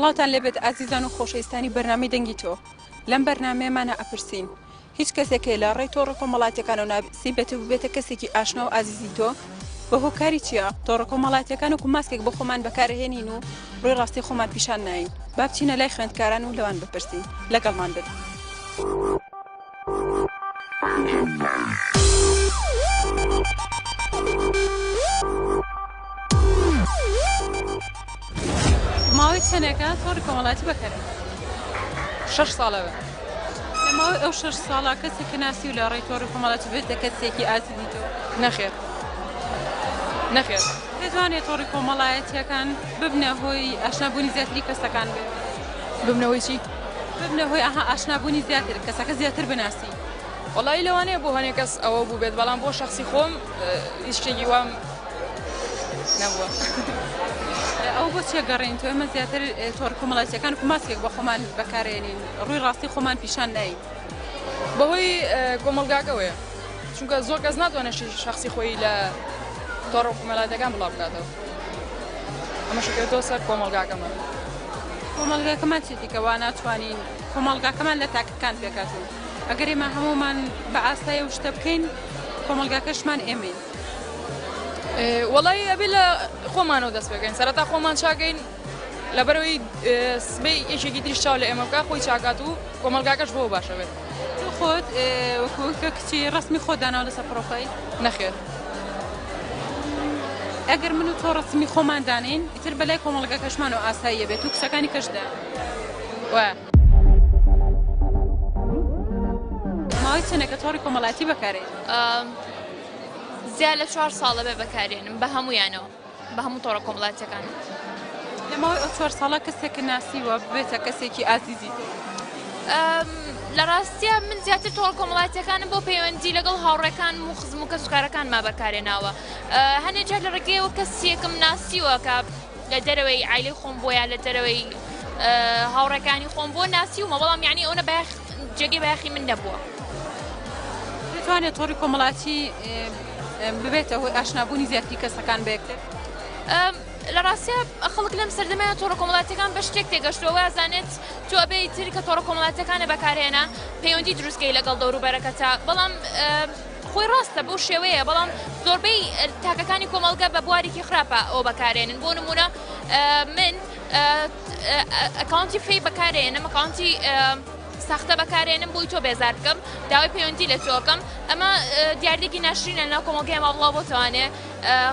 سڵاتان لێبێت ئازیزان و خۆشەویستانی بەرنامەی دەنگی تۆ. لەم بەرنامەیەمانە ئەپرسین هیچ کەسێکێ لە ڕێی تۆڕە کۆمەڵاتیەکان و ناسی بێت و بێتە کەسێکی ئاشنا و ئازیزی تۆ بە هۆکاری چییە؟ تۆڕە کۆمەڵاتیەکان و ماسکێک بۆ خۆمان بەکارهێنین و ڕووی ڕاستی خۆمان پیشان ناین. با بچینە لای خوێندکاران و لەوان بپرسین. لەگەڵمان بن. ماوەی چەندێکە تۆڕی کۆمەڵاتی بەکارێن؟ 6 ساڵە بێ. لەماوەی ئەو 6 ساڵە کەسێک ناسی و لە ڕێی تۆڕی کۆمەڵاتی بێتە کەسێکی ئازیزی تۆ؟ نەخێر. نەخێر. دەتوانێت تۆڕی کۆمەڵایەتیەکان ببنە هۆی ئاشنابوونی زیاتری کەسەکان بێت؟ ببنەوەی چی؟ ببنە هۆی ئاشنابوونی زیاتر کەسەکە زیاتر بناسی. وەڵی لەوانەیە بۆ هەنێک کەس ئەوە بوو بێت بەڵام بۆ شخصی خۆم هیچ شتێکی وام نەبووە. ئەو بۆ چێ گەڕێن تۆ ئێمە زیاتر تۆڕ کۆمەڵاتیەکان و ماسکێک بە خۆمان بەکارێنین ڕووی ڕاستی خۆمان پیشان ناین؟ بەهۆی کۆمەلگاکەوەیە چونکە زۆر کەس ناتوانێت شخصی خۆی لە تۆڕە کۆمەڵاتیەکان بڵاو بکاتەوە. ئەمە شکێتەوە سەر کۆمەلگاکەمان. کۆمەلگاکەمان چێتیکەوا ناتوانین کۆمەلگاکەمان لە تاکەکان پێکاتون. ئەگەر ئێمە هەمومان بە ئاسایی و شتە بکەین کۆمەلگاکەشمان ئێمەین. وەڵی ئەبێ لە خۆمانەوە دەست بگەین سەرەتا خۆمان چاکەین لەبەرەوەی سبەی یەکێکی تریش چاو لە ئێمە بکە خۆی چاکات و کۆمەلگاکەش بۆ باشە بێت. خۆت وەکوکە کچی ڕسمی خۆدانەوە لەسەر پرۆفایل؟ نەخێر. ئەگەر من و تۆ ڕسمی خۆمان دانین ئیتر بەلای کۆمەڵگاکەشمان و ئاساییە بێت و کچەکانی کەشدا. وایە. ماوەی چەندێکە تۆڕی کۆمەڵاتی بەکارێن؟ زیاد لە 4 ساڵە بێ بەکارێنم بە هەمویانەوە بە هەموو تۆڕە کۆمەڵاتیەکان. لەماوەی ئەو 4 ساڵە کەسێک ناسیوە بێتە کەسێکی ئازیزی تۆ؟ لە ڕاستیە من زیاتر تۆڕە کۆمەڵاتیەکانم بۆ پەیوەندی لەگەڵ هاوڕێکان و خزم و کەسوکارەکانما بەکارێناوە. هەنێجار لە ڕێگەیەوە کەسێکم ناسیوە کە لە دەرەوەی عایلەی خۆم بۆ یا لە دەرەوەی هاوڕێکانی خۆم بۆ ناسیومە بەڵام یعنی ئەوە جێگەی بەیاخی من نەبووە. دەتوانێت تۆڕی کۆمەڵاتی ببێتە هۆی ئاشنابوونی زیاتری کەسەکان بەیەکتر؟ لە ڕاستیە خەڵک لەم سەردەمەیە تۆڕە کۆمەڵاتیەکان بە شتێک تێگەشتەوە زانێت تۆ ئەبێ تری کە تۆڕە کۆمەڵاتیەکانە بەکارهێنا پەیوەندی دروستکەی لەگەڵ دەوروبەرەکەتە بەڵام خۆی ڕاستە بەو شێوەیە بەڵام زۆربەی تاکەکانی کۆمەڵگە بە بوارێکی خراپە ئەو بەکارێنن بۆ نمونە من ئەکاونتی فێی بەکارێنم ئەکاونتی ساختە بەکارێنم بۆی تۆ بێزار بکەم داوای پەیوەندی لە تۆکەم ئەمە دیاردێکی ناشرینە لەناو کۆمەڵگەی ماوەڵا بۆتوانێ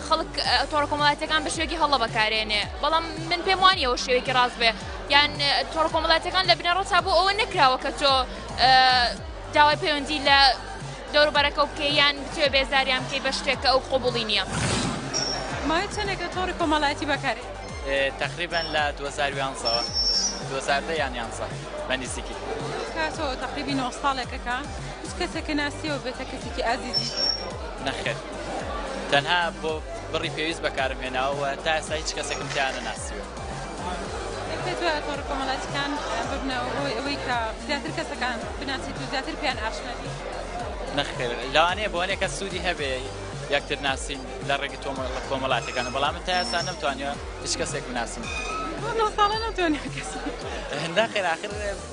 خەڵک تۆڕە کۆمەڵاتیەکان بە شوێکی هەڵە بەکارێنێ بەڵام من پێم وانیەوە شێوەیەکی ڕاست بێ یان تۆڕە کۆمەڵاتیەکان لە بنەڕەتا بۆ ئەوە نەکراوە کە تۆ داوای پەیوەندی لە دەوروبەرەکە بکەی یان بتوێ بێزاریان بکەی بە شتێککە ئەو قۆبوڵی نییە. ماوەی چەندێکە تۆڕی کۆمەڵاتی بەکارێن؟ تقریبا لە 2011 یان 11 بەنزیکی. کاتۆ تقریبی 9 ساڵێکەکە هیچ کەسێکە ناسیەوە بێتە کەسێکی ئازیزی؟ نەخێر. تەنها بۆ بڕی پێویست بەکارم هێناوە تا ئێستا هیچ کەسێکم تیانە ناسیوە. پێت وایە تۆڕە کۆمەڵاتیەکان ببنەوە هۆی ئەوەی کە زیاتر کەسەکان بناسیت و زیاتر پێیان ئاشنابی؟ نەخێر. لەوانەیە بۆ هەنێک کەس سوودی هەبێ یەکتر ناسین لە ڕێگەی کۆمەڵاتیەکان بەڵام من تا ئێستا نەمتوانیوە هیچ کەسێک بناسم. 9 ساڵە نەتوانێت کەسی. نەخێر ئاخر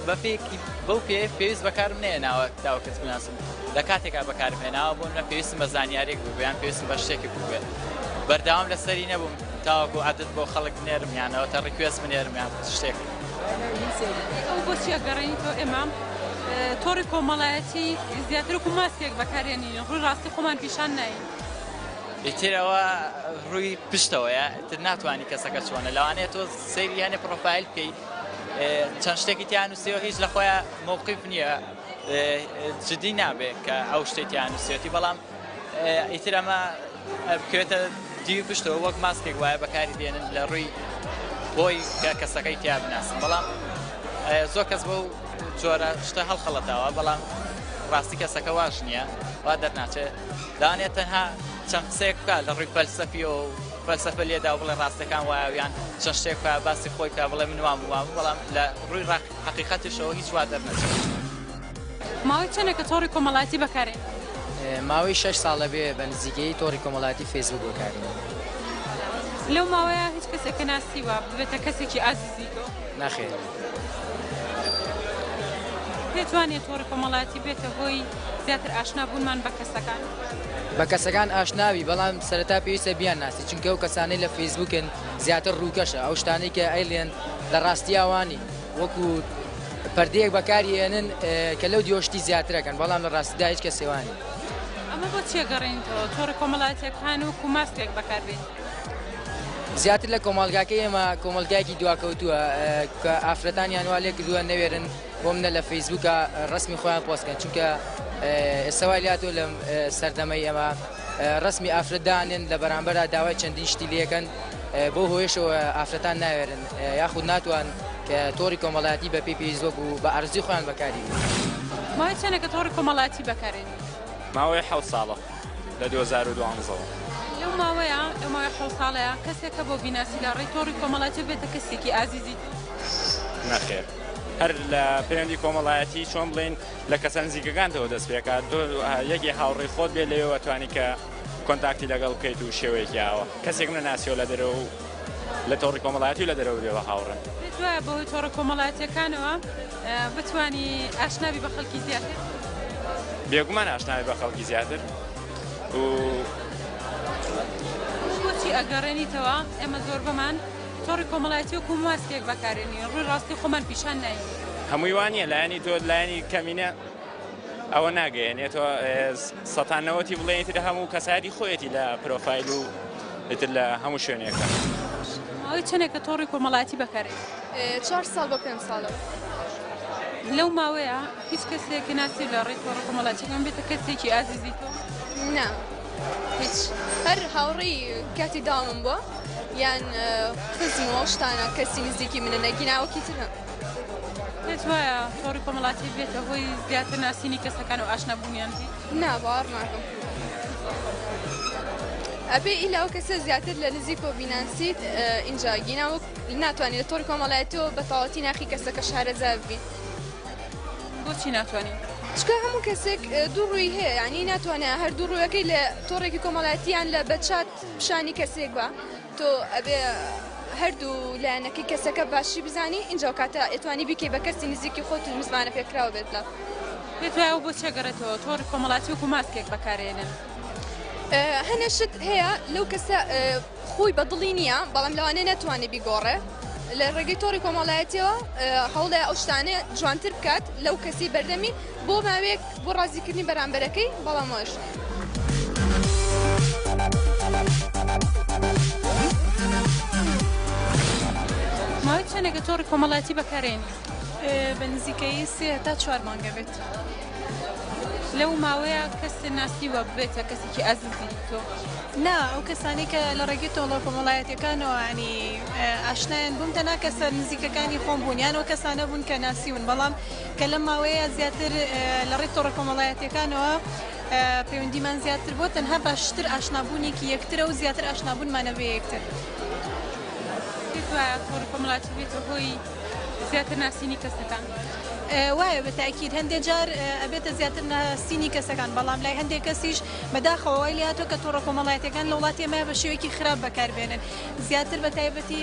بە پێکی بەو پێویست بەکارم نێناوە داوە کەس بناسم لە کاتێکا بەکارم هێناوە بووم نە پێویستم بە زانیارێک بوو بەیان پێویستم بە شتێکی بوو بێت بەردەوام لەسەری نەبووم تاوەکو عادەت بۆ خەڵک بنێرم یانەوە تا ڕیکوێست بنێرم یان شتێک. ئەو بۆ چیە گەڕێنی تۆ ئێمە تۆڕی کۆمەڵایەتی زیاتر وەکو ماسکێک بەکارێنین ڕووی ڕاستی خۆمان پیشان ناین؟ ئیترەوە ڕووی پشتەوەیە تر ناتوانانی کەسەکە چۆنە لەوانەیە تۆ سەیری هەنێ پرۆفایل بکەی چەند شتێکی تیانووسیەوە هیچ لە خۆیان مووقیف نییە جدی نابێت کە ئەو شتێک تیانووسێتی بەڵام ئیتر ئەمە بکرێتە دیوی پشتەوە وەک ماسکێک وایە بەکاری دێنن لە ڕووی بۆی کە کەسەکەی تیا بناسن بەڵام زۆر کەس بەو جۆرە شتە هەڵخەڵەتاوە بەڵام ڕاستی کەسەکە واش نییە وا دەرناچێت دانێت تەنها چەند قسەیەک بکات لە ڕووی فەلسەفی و فەلسەفە لێدا و بڵێ ڕاستەکان وایەویان چەند شتێک باسی خۆی کا بڵێ من وام بەڵام لە ڕووی حەقیقەتیشەوە هیچ وا دەرنەچێت. ماوەی چەندێکە تۆڕی کۆمەڵاتی بەکارێن؟ ماوەی 6 ساڵە بێ بە نزیکەی تۆڕی کۆمەڵاتی فێسبوک بەکارێن. لەو ماوەیە هیچ کەسێکە ناسیوە ببێتە کەسێکی ئازیزی تۆ؟ ناخێر. پێتوانێت تۆڕی کۆمەڵایەتی بێتە هۆی زیاتر ئاشنابوونمان بە کەسەکان. بە کەسەکان ئاشناوی بەڵام سەرەتا پێویستە بیان ناسی چونکە ئەو کەسانەی لە فەیسبووکن زیاتر ڕووکەشە ئەو شتانەی کە ئەیلێن لە ڕاستیاوانی وەکو پەردەیەک بەکارهێنن کە لەو دیۆشتی زیاترەکەن بەڵام لە ڕاستیدا هیچ کەسێوانی. ئەمە بۆ چێگەڕێنیتەوە تۆڕی کۆمەڵایەتیەکان و کوماسکێک بەکاربێت. زیاتر لە کۆمەڵگاکەی ئێمە کۆمەلگایەکی دواکەوتووە کە ئافرەتانیان وا لێ کردووە نەوێرن بۆ منە لە فەیسبووکە ڕسمی خۆیان پۆستکەن چونکە ئێستاوای لاتۆ لە سەردەمەی ئەمە ڕسمی ئافرەتدانێن لە بەرامبەرە داوای چەندین شتی لەکەن بۆ هۆیشەوە ئافرەتان ناوێرن یاخود ناتوان کە تۆڕی کۆمەڵایەتی بە پێی پێویست وەکو بە ئەرزی خۆیان بەکاری. ماوەی چەندێکە تۆڕی کۆمەڵایەتی بەکارێنی؟ ماوەی 7 ساڵە لە 2012. لەو ماوەیە ئەو ماوەی 7 ساڵەیە کەسێکە بۆ بیناسی لە ڕێی تۆڕی کۆمەڵایەتی بێتە کەسێکی ئازیزی؟ نەخێر. هەر لە پەیوەندی کۆمەڵایەتی چۆن بڵێن لە کەسە نزیکەکانتەوە دەست پێکات یەکی هاوڕێی خۆت بێ لەوێ توانی کە کۆنتاکتی لەگەڵ بکەیت و شێوەیەکی ئاوە کەسێک منە ناسیۆ لە دەرەوە و لە تۆڕی کۆمەڵایەتی و لە دەرەوە بێەوە هاوڕێن. پێت وایە بەهۆی تۆڕە کۆمەڵایەتیەکانەوە بتوانی ئاشنابی بە خەڵکی زیاتر؟ بێگومان ئاشناوی بە خەڵکی زیاتر و بۆچی ئەگەڕێنیتەوە ئێمە زۆر بەمان تۆڕی کۆمەڵایەتی و کوماسکێک بەکارێنی ڕووی ڕاستی خۆمان پیشان ناین. هەمووی وانە لایەنی تۆ لایەنی کەمینە ئەوە ناگەیەنێتەوە سەتانەوەتی بڵێنیتر هەموو کەسادی خۆیەتی لە پرۆفایل و تر لە هەموو شوێنێکە. ماوەی چەندێکە تۆڕی کۆمەڵایەتی بەکارێن؟ 4 ساڵ بۆ 5 ساڵە. لەو ماوەیە هیچ کەسێک ناسی لە ڕێی تۆڕە کۆمەڵایەتیەکان بێتە کەسێکی ئازیزی تۆ؟ نا هیچ هەر هاوڕێی کاتی داوام بووە یان خزمەوە شتانە کەسی نزیکی منە نەگیناوەکی ترە. پێت وایە تۆڕی کۆمەڵایەتی بێتە هۆی زیاتر ناسینی کەسەکان و ئاشنابوونیان پێ؟ نا باوەڕ ناکەم. ئەبێ ئیلاوە کەسە زیاتر لە نزیک بۆ بینانسیت ئینجا گیناوە ناتوانێت لە تۆڕی کۆمەڵایەتیەوە بە تەواوەتی ناخی کەسەکە شارەزا ببین. بۆچی ناتوانین؟ چکە هەموو کەسێک دوو ڕووی هەیە ینی ناتوانێت هەر دوو ڕوویەکەی لە تۆڕێکی کۆمەڵایەتیان لە بەچات پیشانی کەسێک بە تۆ ئەبێ هەردوو لایەنەکەی کەسەکە باشی بزانی اینجا کاتە ئەتوانی بیکەی بە کەسی نزیکی خۆت و مزمانە پێکراوە بێت لە پێت وایە بۆ چێگەڕێتەوە تۆڕی کۆمەڵایەتی و کوماسکێک بەکارێنن؟ هەنەشت هەیە لەو کەسە خۆی بەدڵی نییە بەڵام لەوانەیە نەتوانێت بیگۆڕێ لە ڕێگەی تۆڕی کۆمەڵایەتیەوە هەوڵێ ئەو شتانە جوانتر بکات لەو کەسی بەردەمی بۆ ماوەیەک بۆ ڕازیکردنی بەرامبەرەکەی بەڵام وەش. ماوەی چەندێکە تۆڕی کۆمەڵایەتی بەکارێنی؟ بە نزیکەی 3 تا 4 مانگە بێت. لەو ماوەیە کەسە ناسیوە بێتە کەسێکی ئازیزی تۆ؟ نا ئەو کەسانی کە لە ڕێگەی تۆڕە کۆمەڵایەتیەکانەوە ینی ئاشنایان بووم تەنها کەسە نزیکەکانی خۆم بوون یان ئەو کەسانە بوون کە ناسیون بەڵام کە لەم ماوەیە زیاتر لە ڕێی تۆڕە کۆمەڵایەتیەکانەوە پەیوەندیمان زیاتر بۆ تەنها باشتر ئاشنابوونێکی یەکترە و زیاتر ئاشنابوونمانە بێ یەکتر. پێت وایە تۆڕی کۆمەڵایەتی بێتە هۆی زیاتر ناسینی کەسەکان؟ وایە بە تاکید هەندێک جار ئەبێتە زیاتر ناسینی کەسەکان بەڵام لای هەندێک کەسیش بەداخەوەی لاتۆ کە تۆڕە کۆمەڵایەتیەکان لە وڵاتی ئێمە بە شێوەیەکی خراپ بەکاربێنن زیاتر بە تایبەتی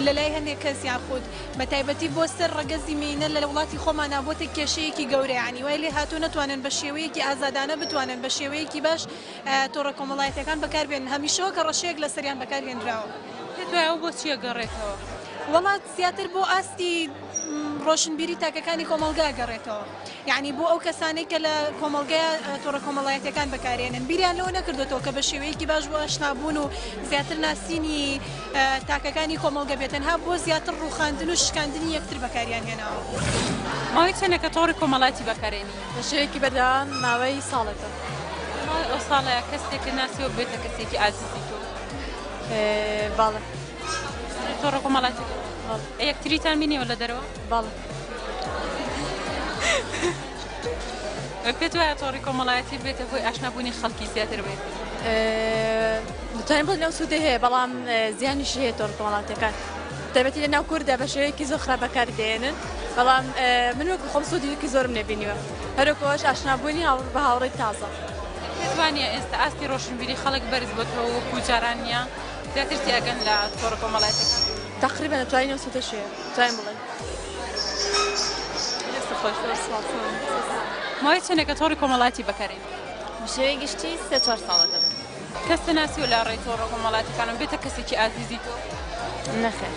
لە لای هەندێک کەس یاخود بە تایبەتی بۆ سەر ڕەگەزی مینە لە وڵاتی خۆمانە بۆتە کێشەیەکی گەورەیانی وای لێ هاتوو نەتوانن بە شێوەیەکی ئازادانە بتوانن بە شێوەیەکی باش تۆڕە کۆمەڵایەتیەکان بەکاربێنن هەمیشەوە کە ڕەشەیەک لە سەریان بەکارهێنراوە. پێت وایە ئەو بۆچی ئەگەڕێتەوە؟ وڵات زیاتر بۆ ئاستی ڕۆشنبیری تاکەکانی کۆمەلگا گەڕێتەوە یعنی بۆ ئەو کەسانەی کە لە کۆمەلگای تۆڕە کۆمەڵایەتیەکان بەکارێنن بیریان لەوە نەکردوێتەوە کە بە شێوەیەکی باش بۆ ئاشنابوون و زیاتر ناسینی تاکەکانی کۆمەلگا بێتن ها بۆ زیاتر ڕووخاندن و شکاندنی یەکتر بەکاریان هێناوە. ماوەی چەندێکە تۆڕی کۆمەڵایەتی بەکارێنی؟ بە شێوەیەکی بەردەوام ماوەی ساڵێکە. ئەو ساڵەیە کەسێکە ناسیوە بێتە کەسێکی ئازیزی تۆ؟ باڵە. تۆڕە کۆمەڵایەتی یەکتریتان بینیوە لە دەرەوە؟ باڵە. پێت وایە تۆڕی کۆمەڵایەتی بێتە هۆی ئاشنابوونی خەڵکی زیاتر بێت؟ دەتوانین بڵێن ئەو سوودە هەیە بەڵام زیانیش هەیە تۆڕە کۆمەڵایەتیەکان تایبەتی لە ناو کووردا بە شێوەیەکی زۆر خراپ بەکاردێنن بەڵام من وەکو خۆم سوودێکی زۆرم نەبینیوە هەروەکەوەش ئاشنابوونی بە هاوڕێی تازە. پێت وانە ئێستا ئاستی ڕۆشنبیری خەڵک بەرز بۆتەوە وەکو جاران نییە زیاتر تێگەن لە تۆڕە کۆمەڵایەتیەکان؟ تقریبا دەتوانین ئەو سوودە شێ دەتوانین بڵێن. ماوەی چەندێکە تۆڕی کۆمەڵاتی بەکارێن؟ بشێوەی گشتی 3-4 ساڵەکە بن. کەس تەناسی و لە ڕێی تۆڕە کۆمەڵاتیەکانم بێتە کەسێکی ئازیزی تۆ؟ نەخێر.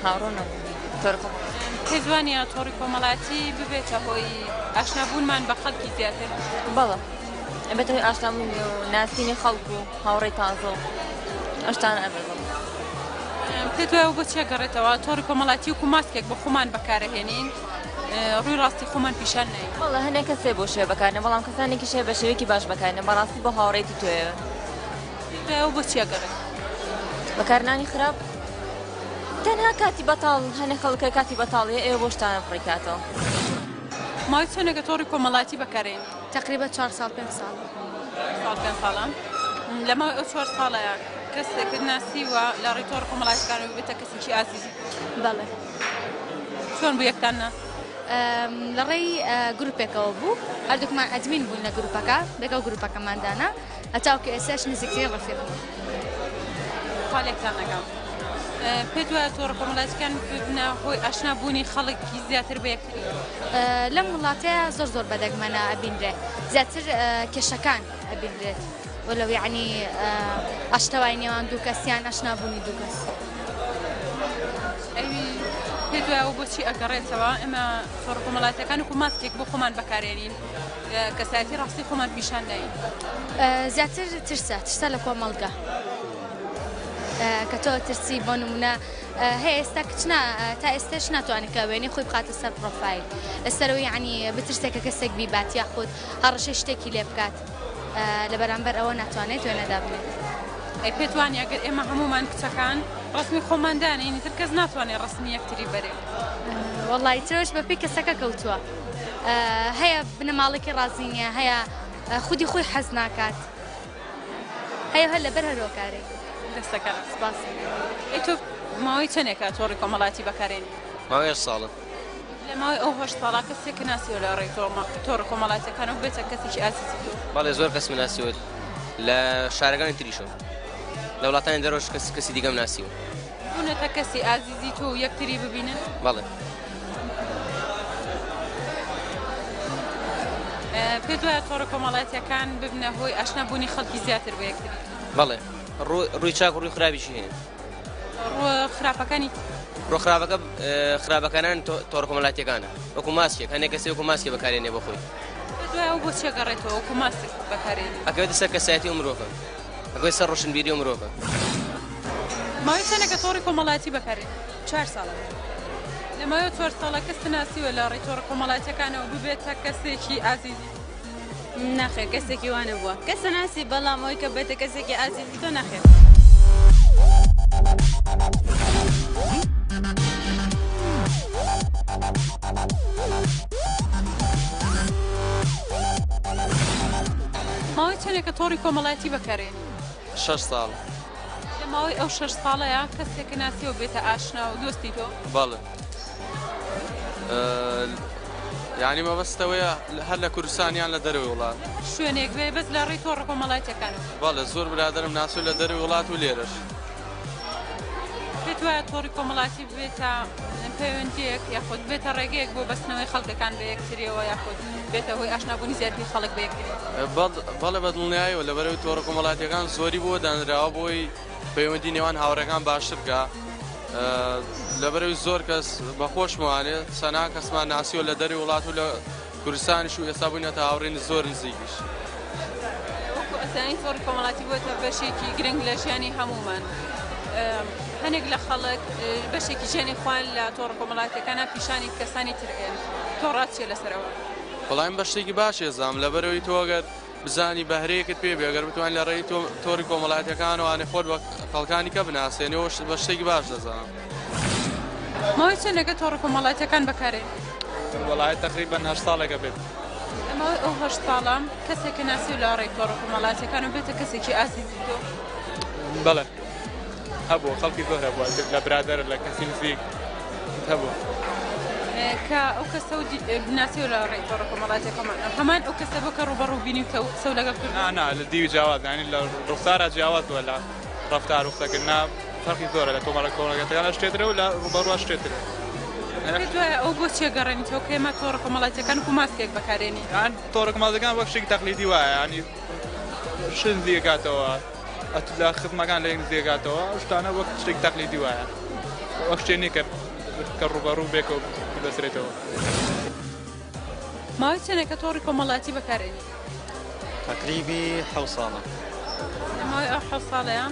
هاوڕۆ نەبوو. تۆڕی کۆمەڵاتی. پێ جوانیە تۆڕی کۆمەڵاتی ببێتە هۆی ئاشنابوونمان بە خەڵکی زیاتر؟ بەڵێ. ئەبێتە هۆی ئاشنابوون و ناسینی خەڵک و هاوڕێی تازە و ئەشتانە ئەبێت. پێت وایە بۆ چێ گەڕێتەوە تۆڕی کۆمەڵاتی وکو ماسکێک بە خۆمان بەکارەهێنین ڕووی ڕاستی خۆمان پیشان نین. وەڵا هەنێک کەسێ بۆ شێ بەکارنێ بەڵام کەسانێکی شێ بە شێوەیەکی باش بەکارنێ بەڕاستی بۆ هاوڕێتی توێ. بۆ چێ گەڕێت؟ بەکارنانی خراپ تەنها کاتی بەتاڵ هەنێک خەڵکە کاتی بەتاڵیە ئێوە بۆ شتانە بڕێکاتەوە. ماوەی چەندێکە تۆڕی کۆمەڵاتی بەکارێن؟ تقریبا 4 ساڵ 5 ساڵ. ساڵان لەمە ئەو 4 ساڵەیە کەسێکت ناسیوە لە ڕێی تۆڕ کۆمەڵاتیەکان و بێتە کەسێکی ئازیزی؟ بەڵێ. چۆن بوو یەکتان نا؟ لە ڕێی گروپێکەوە بوو هەردووکمان ئەدمین بوون لە گروپەکە لەگەڵ گروپەکەماندانا هەتاوکە ئێستاش نزیکترین ڕەفیق بوون. خاڵێکتان نەگەم. پێت وایە تۆڕە کۆمەڵاتیەکان ببنە هۆی ئاشنابوونی خەڵکی زیاتر بە یەکتری؟ لەم وڵاتەیە زۆر بەدەگمەنە ئەبینرێت زیاتر کێشەکان ئەبینرێت وەلەو یعنی ئاشتەوای نێوان دوو کەسیان ئاشنابوونی دوو کەس. پێت وایە بۆچی ئەگەڕێتەوە ئێمە تۆڕە کۆمەڵاتیەکان وکو ماسکێک بۆ خۆمان بەکارێنین کەسایەتی ڕاستی خۆمان پیشان نین؟ زیاتر ترسە لە کۆمەڵگە کە تۆ ترسی بۆ نمونە هەیە ئێستا کچنا تا ئێستاش ناتوانێت کە وێنەی خۆی بخاتە سەر پرۆفایل ئێستەرەوەی یعنی بترسێکە کەسێک بیبات یاخود هەڕەشەی شتێکی لێ بکات لە بەرامبەر ئەوە ناتوانێت وێنەدا بنێت. ئەی پێت وانە ئەگەر ئێمە هەمومان کچەکان ڕسمی خۆماندانین تر کەس ناتوانێت ڕسمی یەکتری بەرێ. وەڵی ترەوەش بە پێی کەسەکە کەوتووە هەیە بنەماڵێکی ڕازی نییە هەیە خودی خۆی حەز ناکات هەیە هەر لەبەر هەرۆکارێک دەستەکە سپاس. ئەی تۆ ماوەی چەندێکە تۆڕی کۆمەڵاتی بەکارێنی؟ ماوەی 8 ساڵە. لە ماوەی ئەو 8 ساڵا کەسێک ناسیوە لە ڕێی تۆڕە کۆمەڵاتیەکان و بێتە کەسێکی ئازیزی تۆ؟ بەڵێ زۆر کەس ناسیوە لە شارەکانی تریشەوە لە وڵاتانی دەرەوەش کەسی دیگەم ناسیوە. بوونەتە کەسی ئازیزی تۆ و یەکتری ببینن؟ بەڵێ. پێت وایە تۆڕە کۆمەڵاتیەکان ببنە هۆی ئاشنابوونی خەڵکی زیاتر بە یەکتری؟ بەڵێ. ڕووی چاک و ڕووی خراپیشی هەیە. ڕووە خراپەکانی؟ ڕۆ خراپەکە خراپەکانان تۆڕە کۆمەڵاتیەکانە وەکو ماسکێک هەندێک کەسێ وەکو ماسکێ بەکارێنێ بۆ خۆی. پێت وایە ئەو بۆ چێ گەڕێتەوە وەکو ماسک بەکارێنی؟ ئەکەوێتە سەر کەسایەتی و مرۆڤە ئەکەوێت سەر ڕۆشنبیری و مرۆڤە. ماوەی چەندێکە تۆڕی کۆمەڵاتی بەکارێن؟ 4 ساڵە. لە ماوەی 4 ساڵە کەس ناسیوە لە ڕێی تۆڕە کۆمەڵاتیەکانەوە ببێتە کەسێکی ئازیزی؟ نەخێر کەسێکی وانە بووە کەسە ناسی بەڵام ئەوەی کە بێتە کەسێکی ئازیزی تۆ نەخێر. ماوەی چەندێکە تۆڕی کۆمەڵاتی بەکارێن؟ 6 ساڵ. لە ماوەی ئەو 6 ساڵەیە کەسێک ناسیوە بێتە ئاشنا و دۆستی تۆ؟ بەڵێ. یعنی مەبەستەوەیە هەر لە کوردستانیان لە دەروی وڵات شوێنێک بێ بەس لە ڕێی تۆڕە کۆمەڵاتیەکانەوە؟ بەڵێ زۆر برادرم ناسوو لە دەروی وڵات و لێرەش. پێت وایە تۆڕی کۆمەڵاتی بێتە پەیوەندیەک یاخود بێتە ڕێگەیەک بۆ بەستنەوەی خەڵکەکان بە یەکتریەوە یاخود بێتە هۆی ئاشنابوونی زیاتری خەڵک بە یەکتری؟ بەڵێ بەدڵنیاییەوە لەبەرەوەی تۆڕە کۆمەڵاتیەکان زۆری بۆ دانراوە بۆی پەیوەندی نێوان هاوڕێکان باشتر بکە لەبەرەوەی زۆر کەس بەخۆشمانێت سەنا کەسمان ناسیوە لە دەروی وڵات و لە کوردستانیش و ئێستا بووینەتە هاوڕێنی زۆر نزیکیش. وەکو ئەزانین تۆڕی کۆمەڵاتی بووەتە بەشێکی گرنگ لە ژیانی هەمومان. هەنێک لە خەڵک بەشێکی ژیانی خوان لە تۆڕە کۆمەڵاتیەکانە پیشانی کەسانی ترگەن تۆ ڕاتچیە لەسەرەوە؟ بەڵام بە شتێکی باش ێزام لەبەرەوەی تۆ ئەگەر بزانی بەهرەیەکت پێ بێ ئەگەر بتوانین لە ڕێی تۆڕی کۆمەڵاتیەکان وانێ خۆت بە خەڵکانی کە بناسێنەوە بە شتێکی باش دەزانم. ماوەی چەندێکە تۆڕە کۆمەڵاتیەکان بەکارێن؟ وەڵای تقریبا 8 ساڵێکە بێت. ئەمەوەی ئەو 8 ساڵە کەسێکە ناسیوە لە ڕێی تۆڕە کۆمەڵاتیەکان و بێتە کەسێکی ئازیزی تۆ؟ بەڵێ هەبوو خەڵکی زۆر هەبووە لە برادەر لە کەسی نزیک هەبوو. کە ئەو کەسە بناسیوە لە ڕێی تۆڕە کۆمەڵاتیەکەمان هەمان ئەو کەسە بۆ کە ڕوبەڕوو بینی و سەو لەگەڵ کرد؟ نا لە دیوی جیاواز ینی لە ڕوخسارە جیاواز بووە لە ڕەفتار و قسەکردنا فەرقی زۆرە لە کۆمەڵگەکان شتێترە و لە ڕوبەڕوە شتێترە. ئەو بۆ چێ گەڕێنیتەوە کە ئێمە تۆڕە کۆمەڵایەتیەکان و ماسکێک بەکارێنی تۆڕە کۆمەڵگەکان وەک شتێکی تەقلیدی وایە ینی شن زیێکاتەوە لە خزمەکان لە زیێکاتەوە شتانە وەک شتێکی تەقلیدی وایە وەک شتێنی کە ڕوبەڕوو بێک و بەسرێتەوە. ماوەی چەندێکە تۆڕی کۆمەڵایەتی بەکارێنی؟ تقریبی 7 ساڵە. ماوەی ئەو 7 ساڵەیە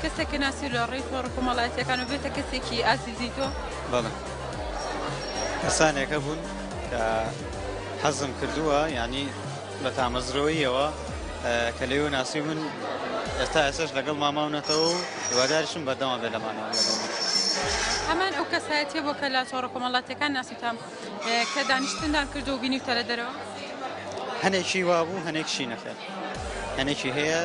کەسێکی ناسی لە ڕێی تۆڕە کۆمەڵایەتیەکان و بێتە کەسێکی ئازیزی تۆ؟ بەڵێ. کەسانێکە بوون کە حەزم کردووە یعنی بە تامەزرەوەیەوە کە لێو ناسی من ئێستا ئێسش لەگەڵ ماماونەتەوە و هیواداریشم بەردەما بێ لەمانەوە لەگەڵ هەمان ئەو کەسایەتیە بۆ کە لە تۆڕە کۆمەڵایەتیەکان ناسیتان کە دانیشتندان کردو و بینیوتە لە دەرەوە؟ هەنێکی وابوو هەنێکشی نەخێر هەنێکی هەیە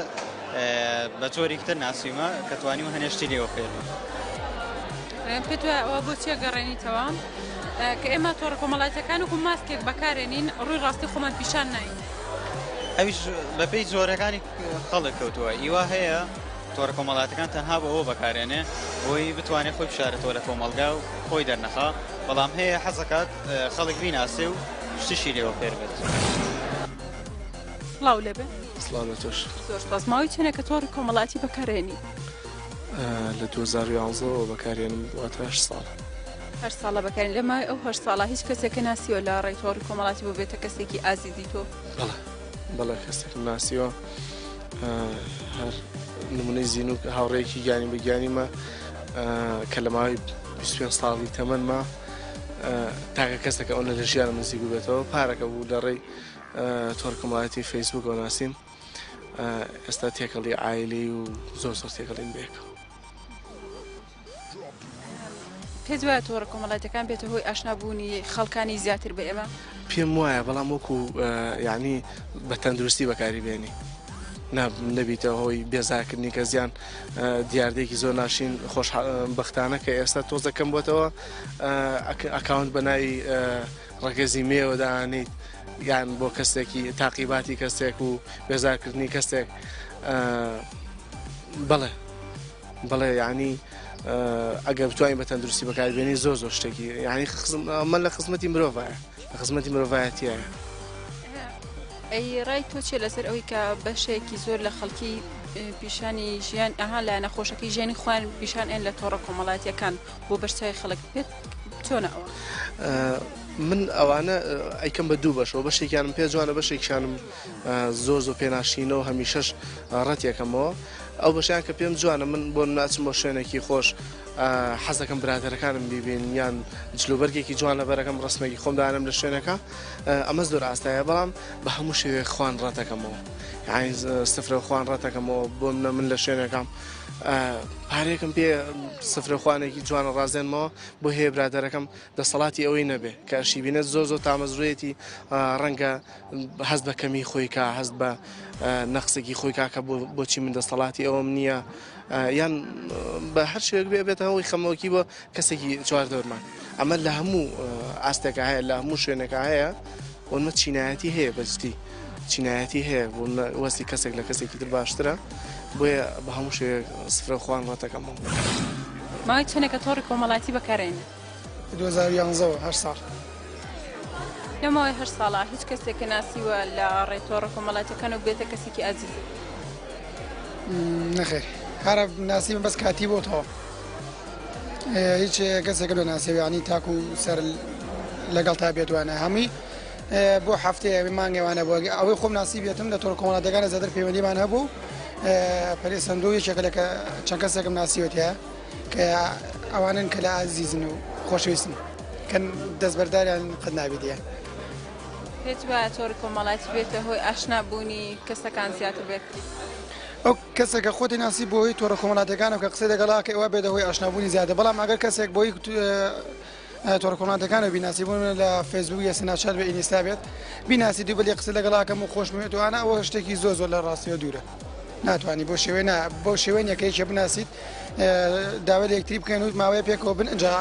بە جۆری تر ناسیمە کە توانیم هەنێشتی لێوە فێرمە. پێت وایە ئەوە بۆ چێ گەڕێنیتەوە کە ئێمە تۆڕە کۆمەڵایەتیەکان و ماسکێک بەکارێنین ڕووی ڕاستی خۆمان پیشان ناین؟ ئەویش بەپێی زۆرەکانی خەڵک کەوتووە ئیوا هەیە تۆڕە کۆمەڵایەتیەکان تەنها بە ئەوە بەکارێنێ بۆی بتوانێت خۆی بشارێتەوە لە کۆمەڵگا و خۆی دەرنەخا بەڵام هەیە حەزەکات خەڵک بیناسێ و شتیشی لێوە فێر بێت. سڵاو لێبێ. سڵاو لە تۆش. زۆر سپاس. ماوەی چەندێکە تۆڕی کۆمەڵایەتی بەکارێنی؟ لە 2011ەوە بەکارێنم واتە 8 ساڵ. 8 ساڵە بەکارێن لە ماوەی ئەو 8 ساڵە هیچ کەسێکە ناسیوە لە ڕێی تۆڕی کۆمەڵایەتی بۆ بێتە کەسێکی ئازیزی تۆ؟ بەڵێ کەسێک ناسیوە هەر نمونەی زیینوک هاوڕێیەکی گیانی بەگیانیمە کە لە ماوەی 25 ساڵی تەمەنمە تاکە کەسێکە ئەوە لە ژیانە من زیگو بێتەوە پارەکە بوو لە ڕێی تۆڕ کۆمەڵایەتی فەیسبووکەوە ناسیم ئێستا تێکەڵی ئایلی و زۆر تێکەڵین بێکەوە. پێت وایە تۆڕە کۆمەڵایەتیەکان بێتە هۆی ئاشنابوونی خەڵکانی زیاتر بە ئێمە؟ پێم وایە بەڵام وەکو یعنی بە تەندروستی بەکاری بێنی نەبیتە هۆی بێزارکردنی کە زیان دیاردێکی زۆر ناشین خۆشبەختانە کە ئێستا تۆزەکەم بۆتەوە ئەکاونت بەناوی ڕەگەزی مێوە دانیت یان بۆ کەسێکی تاقیباتی کەسێک و بێزارکردنی کەسێک بەڵێ یعنی ئەگەر بتوانین بە تەندروستی بەکاربێنی زۆر شتێکی یعنی من لە خزمەتی مرۆڤایە لە خزمەتی مرۆڤایەتیە. ئەی ڕای تۆ چێ لەسەر ئەوەی کە بەشێکی زۆر لە خەڵکی پیشانی ژیان ئەها لە نەخۆشەکەی ژیانی خوان پیشان ئێن لە تۆڕە کۆمەڵایەتیەکان بۆ بەشتای خەڵک بێت چۆنە ئەوە؟ من ئەوانە ئەیکەم بە دوو بەشەوە بەشێکیانم پێ جوانە بەشێکیانم زۆر پێناشینەوە هەمیشەش ڕەتێکەمەوە ئەو بەشیان کە پێم جوانە من بۆ ناچم بۆ شوێنێکی خۆش حەزەکەم برادەرەکانم بیبین یان جلوبەرگێکی جوان لە بەرەکەم ڕسمێکی خۆم دانم لە شوێنەکە ئەمە زۆر ئاستایە بەڵام بە هەموو شێوەیە خوان ڕەتەکەمەوە یعنی سفرە خوان ڕەتەکەمەوە بۆ من لە شوێنەکەم پارێکم پێ سفرەخوانێکی جوانە ڕازێنمەوە بۆ هەیە برادەرەکەم دەسەڵاتی ئەوەی نەبێ کە شیبینێت زۆر تامەزروێتی ڕەنگە هەست بە کەمی خۆیکە هەست بە نەخسێکی خۆیکا کە بۆچی من دەسەڵاتی ئەوەم نییە یان بە هەر شوێک بێتە هەوڵی خەمەوەکی بۆ کەسێکی چواردەورمان ئەمە لە هەموو ئاستێکە هەیە لە هەموو شوێنێکە هەیە ومە چینایەتی هەیە بەجدی چینایەتی هەیە بۆ وەستی کەسێک لە کەسێکی تر باشترە بۆیە بە هەموو شوێک سفرە خوان ڕەتەکەمەوە. ماوەی چەندێکە تۆڕی کۆمەڵایەتی بەکارێنێ؟ 2011 8 ساڵ. لەماوەی 8 ساڵە هیچ کەسێکە ناسیوە لە ڕێی تۆڕە کۆمەڵایەتیەکان و بێتە کەسێکی ئازیز؟ نەخێر هەرە ناسیمە بەس کاتی بۆتەوە هیچ کەسێکە لە ناسیوە ینی تاکو سەر لەگەڵ تا بێتوانە هەمی بۆ هەفتەیە مانگێوانە بۆ ئەوەی خۆم ناسی بێتم لە تۆڕە کۆمەڵایەتیەکانە زیاتر پەیوەندیمان هەبوو پەرێسەندوو یەکێکە لە چەند کەسێکم ناسیوەتەیە کە ئەوانن کە لە ئازیزن و خۆشەویستن کە دەستبەرداریان قەت نابێتە. پێت وایە تۆڕی کۆمەڵایەتی بێتە هۆی ئاشنابوونی کەسەکان زیاتر بێت؟ ئەو کەسێکە خۆتی ناسی بۆی تۆڕە کۆمەڵایەتیەکانە کە قسەی دەگەڵاکە ئەوە بێتە هۆی ئاشنابوونی زیاتر بەڵام ئەگەر کەسێک بۆی تۆڕە کۆمەڵایەتیەکانە بیناسیبوون لە فەیسبوک یا سناپچات بە ئینستا بێت بیناسی دوو بەلێ قسە لەگەڵاکەم و خۆشمێتوانە ئەوە شتێکی زۆر لە ڕاستیەوە دوورە ناتوانانی بۆ شێوەیە یەکەیکە بناسیت داوا لە یەکتری بکەن و ماوەیە پێکەوە بن ئەنجا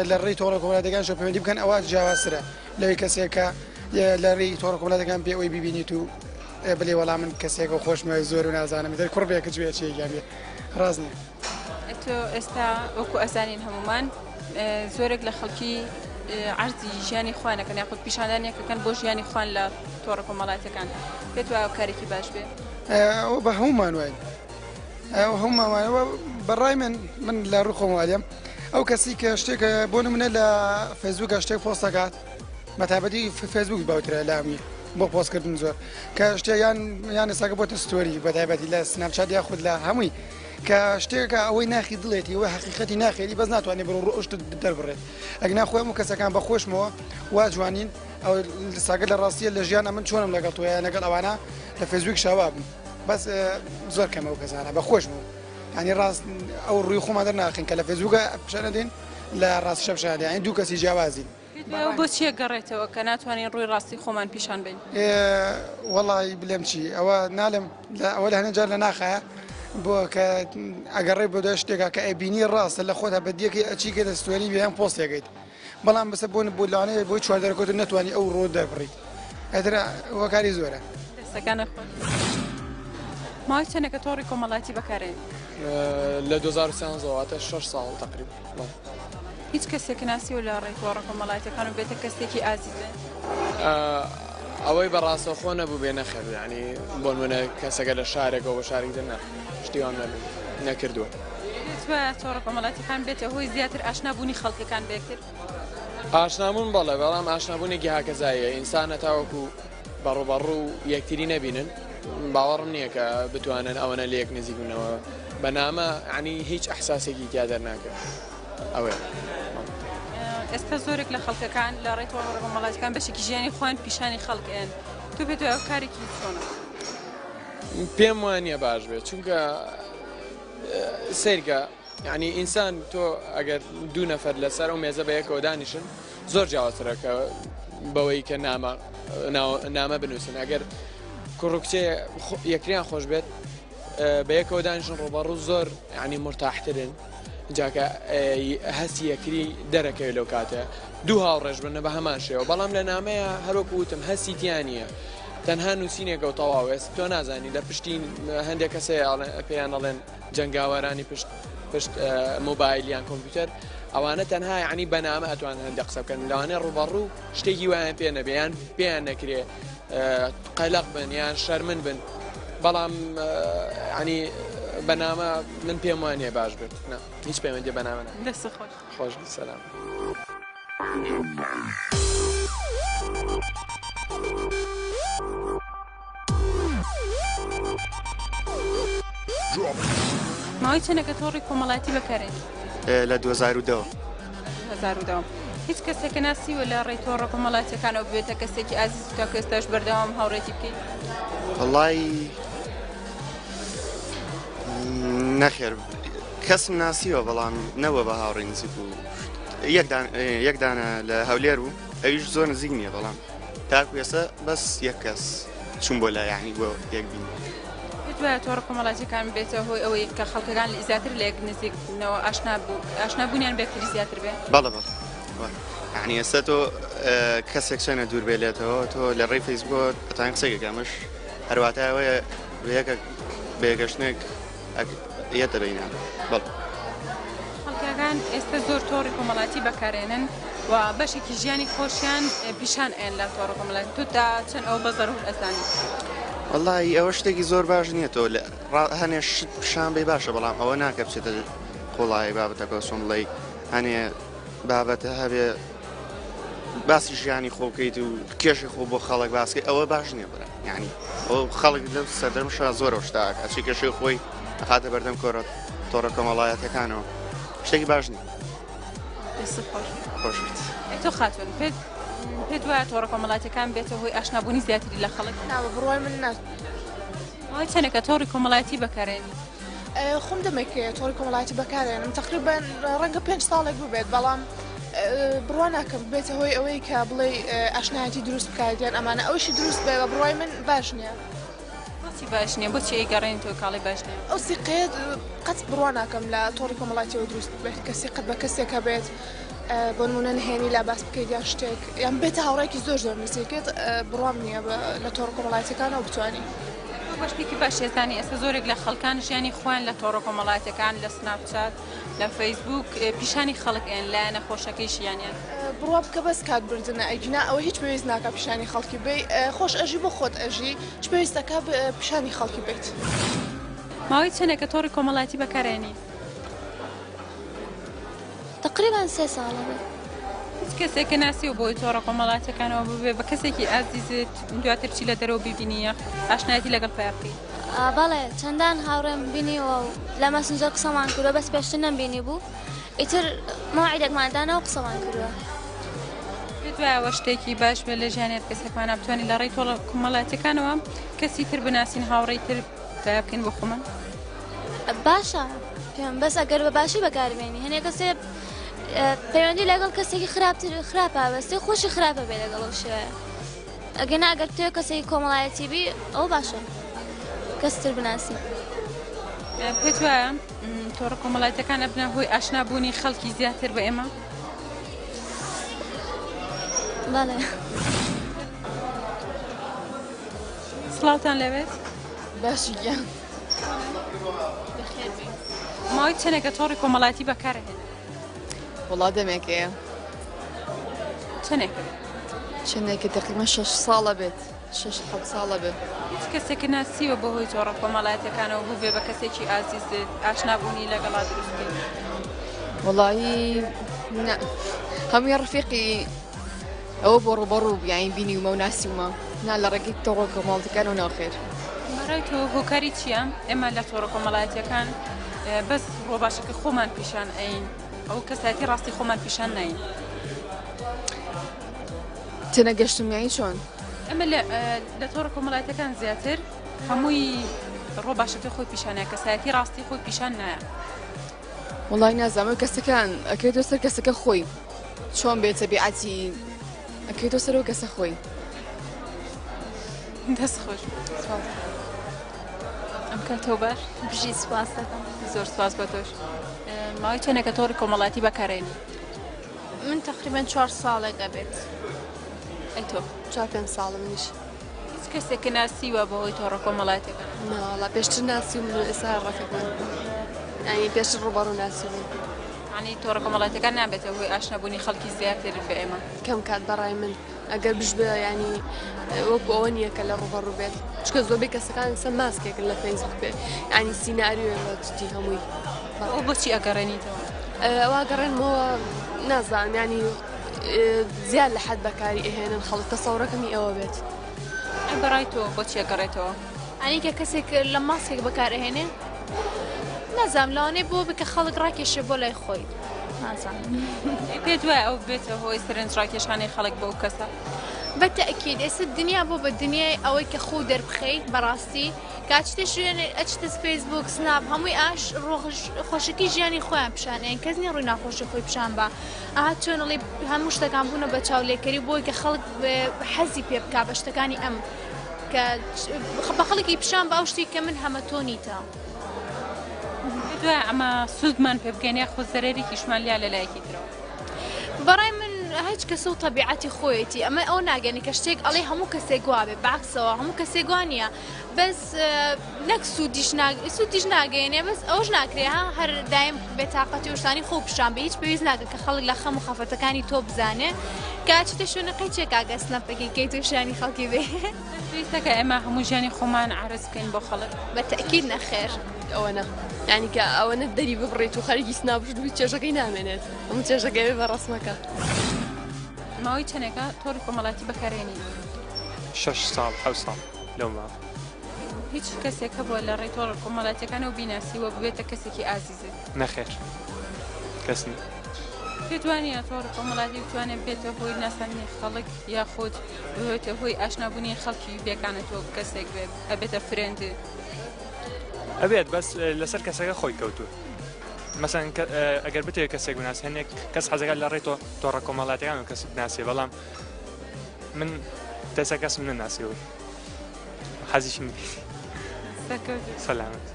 لە ڕێی تۆڕە کۆمەڵایەتیەکان شۆ پەیوەندی بکەن ئەوە جیاوازترە لەوەی کەسێکە لە ڕێی تۆڕە کۆمەڵایەتیەکان پێ ئەوەی ببینیت و بڵێ وەڵام من کەسێکە خۆشمەوەی زۆر و نازانم دەر کوڕ بێکە گوێ چێگیان بێت ڕاز نییە. تۆ ئێستا وەکو ئەزانین هەمومان زۆرێک لە خەڵکی عەرزی ژیانی خوانەکەن یاخود پیشاندانیەکەکەن بۆ ژیانی خوان لە تۆڕە کۆمەڵایەتەکان پێت وایە کارێکی باش بێ ئەوە بە هەمومان وایە ئەو هەمومانەوە بەڕای من لە ڕوو خۆمەوالیم ئەو کەسی کە شتێکە بۆ نمونە لە فێسبووکە شتێک پۆست دەکات بەتابەتی فێسبووک باوترە لامی بۆ پۆستکردن زۆر کە شتێک یان ئێستاکە بۆتە ستۆری بەتایبەتی لە سناپچات یاخود لە هەمووی کە شتێکە ئەوەی ناخی دڵێتی وە حقیقەتی ناخێری بەس ناتوانێت بڕۆ ڕۆشت دەربڕێت ئەگنا خۆی و کەسەکان بە خۆشمەوە وا جوانین ئەو ساگە لە ڕاستیە لە ژیانە من چۆنم لەگەڵ تۆیە لەگەڵ ئەوانە لە فێسبووک شاوا بووم بەس زۆر کەمە و کەسانە بە خۆشمەوە ینی ڕاست ئەو ڕووی خۆمان دەرناخین کە لە فێسبووکە پیشانە دێن لە ڕاستشە پیشانە دێن دوو کەسی جیاوازین بۆ چیە گەڕێتەوە کە ناتوانین ڕووی ڕاستی خۆمان پیشان بین وەڵی بلێم چی ئەوە نالم ئەوە لە هەنێجار لە ناخایە بۆ کە ئەگەڕێ بۆ دە شتێکە کە ئەبینی ڕاستە لە خۆتا بەدیەکی ئەچی کە دەستوێنی بێیان پۆستێکیت بەڵام بەسە بۆن بۆ لەوانەیە بۆی چواردەرەکەوت نتوانانی ئەو ڕۆ دەبڕیت ئەدرا وەکاری زۆرە دەستەکانە ماوەی چەندێکە تۆڕی کۆمەڵایەتی بەکارێن لە 2013 6 ساڵ تقریبا هیچ کەسێک ناسی و لە ڕێی تۆڕە کۆمەڵایەتەکان و بێتە کەسێکی ئازیزە ئەوەی بەڕاستەخۆ نەبوو بێ نەخێر ینی بۆ منە کەسەکە لە شارێکەوە بە شارێک دەنا شتیوان نەکردووە تۆڕە کۆمەڵایەتەکان بێتە هۆی زیاتر ئاشنابوونی خەڵکەکان بێتر ئاشنابوون بەڵێ بەڵام ئاشنابوونێکی هاکەزاییە ئینسانە تاوەکو بەڕوبەڕوو یەکتری نەبینن باوەڕم نییە کە بتوانن ئەوەنە لە یەک نزیک بوونەوە بەنامە عنی هیچ ئەحساسێکی تیا دەرناکە ئەوێ ئێستا زۆرێک لە خەڵکەکان لە ڕێی تۆڕە کۆمەڵایەتەکان بەشێکی ژیانی خۆیان پیشانی خەڵکیان تو پێت وایە کارێکی چۆنە پێم وانە باش بێت چونکە سیرکە ینی ئینسان تۆ ئەگەر دوو نەفەر لەسەر ئەو مێزە بە یەکەوە دانیشن زۆر جیاوازترەکە بەوەی کە نامە بنووسن ئەگەر کوڕکچێ یەکریان خۆش بێت بە یەکەوە دانیشن ڕۆبەڕوو زۆر ینی مرتاحترن جاکە هەستی یەکری دەرەکەوێت لەو کاتە دوو هاوڕێژ بنە بە هەمان شێوە بەڵام لە نامەیە هەروەکو وتم هەستی تیانە تەنها نووسینێکە و تەواوێست تۆ نازانی لە پشتین هەندێک کەسێ پێیان دەڵێن جەنگاوەرانی پشت مۆبایلیان کۆمپیوتەر ئەوانە تەنها ینی بەنامە ئەتوان هەندێک قسە بکەن لەوانێ ڕوبەڕوو شتێکی وایان پێ نەبێیان پێیان نەکرێ قەلق بن یان شەرمن بن بەڵام ینی بەنامە من پێم وانە باش بێت هیچ پەیوەندی بەنامە دەست خۆش سەلام ماوەی چەندێکە تۆڕی کۆمەڵایەتی بەکارێن لە 2010 هیچ کەسێکە ناسیوە لە ڕێی تۆڕە کۆمەڵایەتەکانەوە بێتە کەسێکی ئازیز تا کە ئێستاش بەردەوام هاوڕێتی بکەیت وەڵی نەخێر کەسم ناسیوە بەڵام نەوە بە هاوڕێی نزیک و یەکدانە لە هەولێر بوو ئەویش زۆر نزیک نییە بەڵام تاکو ئێستا بەس یەک کەس چوون بۆ لە یعنی بۆ یەک بین دوایە تۆڕە کۆمەڵایەتەکان بێتە هۆی ئەوەی کە خەڵکەکان زیاتر لە یەک نزیک بوونەوە ئاشنابوونیان بێکتری زیاتر بێ بەڵێ یعنی ئێستا تۆ کەسێک چەنە دوور بێلێتەوە تۆ لە ڕێی فەیسبوک ئەتان قسەیەکەمەش هەرواتایەوەیە بەیەکەشتێک یەتە بینە بەڵ خەڵکەکان ئێستا زۆر تۆڕی کۆمەڵایەتی بەکارێنن و بەشێکی ژیانی خۆشیان پیشان ئێن لە تۆڕە کۆمەڵایەتی تو تا چەند ئەو بەزەڕور ئەزانی وەڵی ئەوە شتێکی زۆر باش نییە تۆ هەنێ شان بێ باشە بەڵام ئەوە ناکە بچێتە قوڵایی بابەتەکە سۆم بڵێ هەنێ بابەتە هەبێ باسی ژیانی خۆ بکەیت و کێشی خۆ بۆ خەڵک باسکە ئەوە باش نییە بڕە یعنی ئەو خەڵک لەم سەردەمشە زۆرە شتاک ئەچی کێشەی خۆی هاتە بەردەم کۆرە تۆڕە کۆمەڵایەتەکانەوە شتێکی باش نییە خۆشیت تۆ خاتون پێت وایە تۆڕە کۆمەڵایەتەکان بێتە هۆی ئاشنابوونی زیاتری لە خەڵک بڕوای من نات وای چەندێکە تۆڕی کۆمەڵایەتی بەکارێنی خۆم دەمێکێ تۆڕی کۆمەڵایەتی بەکارێنم تقریبا ڕەنگە 5 ساڵێک ببێت بەڵام بڕوا ناکەم بێتە هۆی ئەوەی کە بڵێ ئاشنایەتی دروست بکاتیان ئەمانە ئەوشی دروست بێ بە بڕوای من باش نییە بۆچی باش نییە بۆچی ئەیگەڕێن تۆ کاڵی باش نییە ئەو سیقەیە قەت بڕوا ناکەم لە تۆڕی کۆمەڵایەتیەوە دروست بێت کەسی قەت بە کەسێکە بێت بۆ نمونە نهێنی لا باس بکەیت یان شتێک یان بێتە هاوڕێکی زۆر نزیکێت بڕوام نییە لە تۆڕە کۆمەڵایەتەکانەوە بتوانین وە شتێکی باش ێزانی ئێستا زۆرێک لە خەڵکان ژیانی خۆیان لە تۆڕە کۆمەڵایەتەکان لە سناپچات لە فەیسبوک پیشانی خەڵک ئێن لای نەخۆشەکەیشیانیان بڕوا بکە بەس کات بردنە ئەیگینا ئەوە هیچ پێویست ناکە پیشانی خەڵکی بێ خۆش ئەژی بۆ خۆت ئەژی هیچ پێویستەکە پیشانی خەڵکی بێت ماوەی چەندێکە تۆڕی کۆمەڵایەتی بەکارێنی تقریبا 3 ساڵە بێت هیچ کەسێکە ناسیوە بۆی تۆڕە کۆمەڵایەتەکانەوە ببێ بە کەسێکی ئازیزت دواتر چی لە دەرەوە ببینیە ئاشنایەتی لەگەڵ پیاقی بەڵێ چەندان هاوڕێم بینیوە و لە مەسنجەر قسەمان کردووە بەس پێشتر نەمبینی بوو ئیتر ماوعیدێکماندانەوە قسەمان کردووە دوایەوە شتێکی باش بێت لە ژیانێت کەسێکمانە بتوانین لە ڕێی تۆڕە کۆمەڵایەتەکانەوە کەسی تر بناسین هاوڕێی تر دای بکەین بۆ خۆمان باشە پێم بەس ئەگەر بە باشی بەکاربێنی هەنێک کەسێ پەیوەندی لەگەڵ کەسێکی خراپە بەستی خۆشی خراپە بێ لەگەڵ شوێ ئەگەنا ئەگەر تۆ کەسێکی کۆمەڵایەتی بی ئەو باشە کەستر بناسی پێت وایە تۆڕە کۆمەڵایەتەکان ئەبنە هۆی ئاشنابوونی خەڵکی زیاتر بە ئێمە بەڵێ سڵاوتان لەوێت باشی گیان ماوەی چەندێکە تۆڕی کۆمەڵایەتی بەکارهێنێت وڵا دەمێکەیە چەندێکی تقریبا 6 ساڵە بێت 6 ساڵە بێت هیچ کەسێکی ناسیوە بەهۆی تۆڕە کۆمەڵایەتەکانەوە بوو بێ بە کەسێکی ئازیزت ئاشنابوونی لەگەڵا دروستکەین وڵایی هەمووی ڕفیقی ئەوە بۆ ڕوبەڕوو یاین بینی ومە و ناسیومە نا لە ڕێگەی تۆڕە کۆمەڵایەتەکان و ناخێر بەڕای تۆ هۆکاری چییە؟ ئێمە لە تۆڕە کۆمەڵایەتەکان بەس ڕۆباشەکە خۆمان پیشان ئەین ئەو کەسایەتی ڕاستی خۆمان پیشان ناین تێنەگەشتم یانی چۆن؟ ئەمە لە تۆڕە کۆمەڵایەتەکان زیاتر هەمووی ڕۆباشەکە خۆی پیشانە کەسایەتی ڕاستی خۆی پیشان نایە وڵای نازانم کەسەکان ئەکرێتۆ سەر کەسەکە خۆی چۆن بێت تەبیعەتی ئەکرێتۆ سەرەوە کەسە خۆی دەست خۆش ئەم کاتەوە باش بژی سوپاس دەکەم زۆر سپاس بە تۆش ماوەی چەندێکە تۆڕی کۆمەڵایەتی بەکارێنی من تقریبا 4 ساڵێکە بێت ئەی تۆ 4-5 ساڵم منیش هیچ کەسێکە ناسیوە بەهۆی تۆڕە کۆمەڵایەتەکان ناوەڵا پێشتر ناسی و من ئێستا ڕەفیقم یعنی پێشتر ڕوبەڕوو ناسی بووم ینی تۆڕە کۆمەڵایەتەکان نابێتە هۆی ئاشنابوونی خەڵکی زیاتر بە ئێمە کەم کات بەڕای من ئەگەر بژبێ ینی وەکو ئەوە نییە کە لە ڕوبەڕوو بێت چکە زۆربەی کەسەکان سە ماسکێکن لە فەیسبوک بێ ینی سیناریۆتی هەمووی ئەو بۆچی ئەگەڕێنیتەوە ئەوە گەڕێنمەوە نازانم ینی زیاد لە حەد بەکاری ئەهێنن خەڵک تەسەوڕەکەمی ئەوە بێت بەڕای تۆ بۆچی ئەگەڕێتەوە ئەنی کە کەسێک لە ماسکێک بەکارهێنێ نازانم لەوانەیە بۆ بکە خەڵک ڕاکێشێ بۆ لای خۆی پێ دوای ئەو بێتە هۆی سەرنج ڕاکێشانی خەڵک بەو کەسە بەتەئکید ئێستا دنیا بۆ بە دنیای ئەوەی کە خۆ دەربخەیت بەڕاستی کاتشتە شوێنێ ئەچتە فەیسبوک سناپ هەمووی ئاش خۆشکی ژیانی خۆیان پیشانیان کەس نیە ڕووی ناخۆشی خۆی پیشان بە ئاها چۆنڵی هەموو شتەکان بوونە بە چاولێکەری بۆی کە خەڵک حەزی پێ بک بە شتەکانی ئەم کە بە خەڵکی پیشان بە ئەو شتی کە من هەمە تۆنیتە دوای ئەمە سوودمان پێ بگەنیا خۆ زەرێکیشمان لیا لە لایەکی ترەوە بەڕای من هیچ کەس و تەبیعەتی خۆیەتی ئەمە ئەو ناگەنی کە شتێک ئەڵێ هەموو کەسێک گوابێ باکسەوە هەموو کەسێک گوانیە بەس نەک سوودیش ناگەێنێ بەس ئەوش ناکرێ ها هەر دایم بێتاقەتی وشتانی خۆ پیشان بە هیچ پێویست ناگە کە خەڵک لە خەم و خەفەتەکانی تۆ بزانێ کاچتە شوێنەکەی چێک ئاگەست لەمپەکەی کەی تووشانی خەڵکی بێ پێویستەکە ئێمە هەموو ژیانی خۆمان عرض بکەین بۆ خەڵک بەتەئکید نەخێر ئەوەنە ینی کە ئەوەنە دەری ببڕێت و خەرگی سناپشت چێژەکەی نامێنێت هەموو چێژەکەی بە ڕسمەکە ماوەی چەندێکە تۆڕی کۆمەڵایەتی بەکارێنی 6 ساڵ 7 ساڵ لەو ما هیچ کەسێک هەبووە لە ڕێی تۆڕە کۆمەڵایەتەکانەوە بیناسیوە ببێتە کەسێکی ئازیزت نەخێر کەسنی پێت وانە تۆڕە کۆمەڵایەتی بتوانێت بێتە هۆی ناساندنی خەڵک یاخود بێتە هۆی ئاشنابوونی خەڵکی بێکانێتەوە کەسێک بێت ئەبێتە فرێندێ ئەبێت بەس لەسەر کەسەکە خۆی کەوتو مثلا ئەگەر بتێ کەسێک بناس هەنێک کەس حەزەکە لە ڕێی تۆڕە کۆمەڵایەتەکان و کەس بناسیێ بەڵام من دەسە کەس من ناسیەوە حەزیشم سەلامت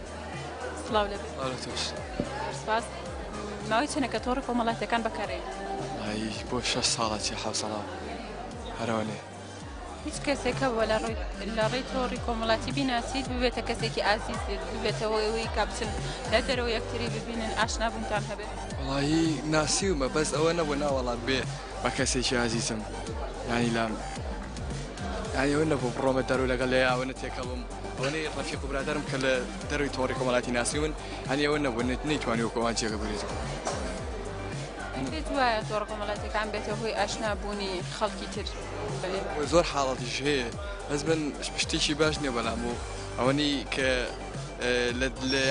سڵاو لەبێت سپاس ماوەی چەندێکە تۆڕی کۆمەڵایەتەکان بەکارێن بۆ 6 ساڵەتی 7 ساڵە هەرەوە لێ هیچ کەسێکەوە لە ڕێی تۆڕی کۆمەڵاتی بیناسیت ببێتە کەسێکی ئازیز ببێتەوە ئەوەی کاپچن لە دەرەوە یەکتری ببینن ئاشنابوونتان هەبێت وڵی ناسیومە بەس ئەوە نەبوو ناوەڵات بێ بە کەسێکی ئازیزم ینی لام ینی ئەوە نەبوو بڕۆمە دەرو لەگەڵ لێ ئەوە تێکەڵم ئەوەی ڕەفیق و برادرم کە لە دەروی تۆڕی کۆمەڵاتی ناسی من هەنی ئەوە نەبوو نەیتوانی وەکەوان جێگە بریتەوە پێت وایە تۆڕە کۆمەڵاتەکان بێتە هۆی ئاشنابوونی خەڵکی تر زۆر حاڵەتیش هەیە بەس من شتێکی باش نییە بەڵام بوو ئەوەنی کە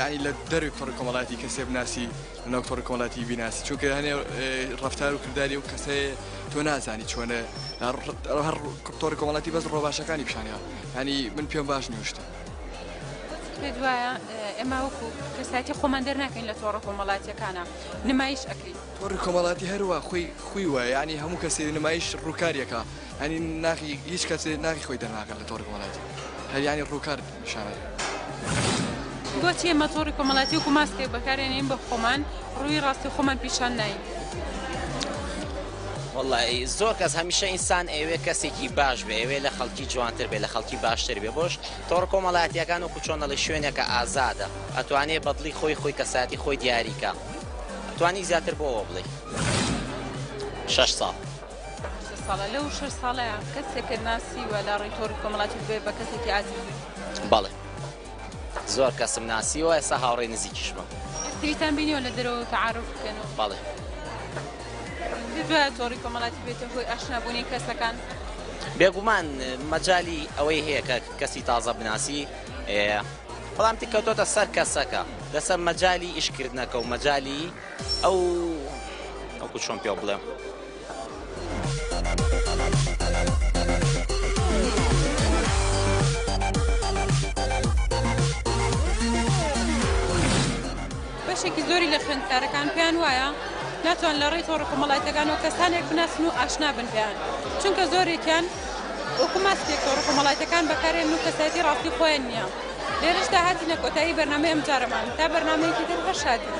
ینی لە دەروی تۆڕی کۆمەڵاتی کەسێ بناسی لەناو تۆڕی کۆمەڵاتی بیناسی چونکە هەنێ ڕەفتار و کردداری و کەسەیە تۆ نازانی چۆنە هەر تۆڕی کۆمەڵاتی بەس ڕۆباشەکانی پیشانیا ینی من پێم باش نیوشتە پێت وایە ئێمە وەکو کەساتی خۆمان دەرناکەین لە تۆڕە کۆمەڵاتیەکانە نمایش ئەەکەین تۆڕی کۆمەڵاتی هەروە خۆی وایە ینی هەموو کەسێ نمایش ڕووکاریەکە ینی ناخی هیچ کەسێ ناخی خۆی دەرناکات لە تۆڕی کۆمەڵاتی هەر ینی ڕووکار شانە بۆچی ئێمە تۆڕی کۆمەڵاتی وکو ماسکێک بەکارێنین بە خۆمان ڕووی ڕاستی خۆمان پیشان ناین والله زۆر کەس هەمیشە ئینسان ئەوێ کەسێکی باش بێ ئەوێ لە خەڵکی جوانتر بێ لە خەڵکی باشتر بێ بۆش تۆڕە کۆمەڵاتیەکان وەکو چۆنەڵی شوێنێکە ئازادە ئەتوانێت بەدڵی خۆی کەساتی خۆی دیاریکە ئەتوانی زیاتر بۆەوە بڵێ 6 ساڵ ساڵە لەو 6 ساڵەیە کەسێکە ناسیوە لە ڕێی تۆڕی کۆمەڵاتی بێ بە کەسێکی ئازیز بەڵێ زۆر کەسم ناسیوە ئێستا هاوڕێی نزیکیشمە تریتان بینیوە لە دەرەوە تەعارف بکەنەوە بەڵێ دوای تۆڕی کۆمەڵاتی بێتە هۆی ئاشنابوونی کەسەکان بێگومان مەجای ئەوەی هەیە کە کەسی تازە بناسی بەڵام تکەوتۆتە سەر کەسەکە لەسەر مەجای ئیشکردنەکە و مەجای ئەوکو چۆن پێ بڵێم بەشێکی زۆری لە خوێندکارەکان پێیان وایە ناتوان لە ڕێی تۆڕە کۆمەڵاتیەکانەوە کەسانێک بناسن و ئاشنا بن پێیان چونکە زۆرێکیان وەکو ماسکێک تۆڕە کۆمەڵاتیەکان بەکارێن و کەسایەتی ڕاستی خۆیان نییە لێرەشدا هاتینە کۆتایی بەرنامەی ئەم جارەمان تا بەرنامەیەکی تر بەشادی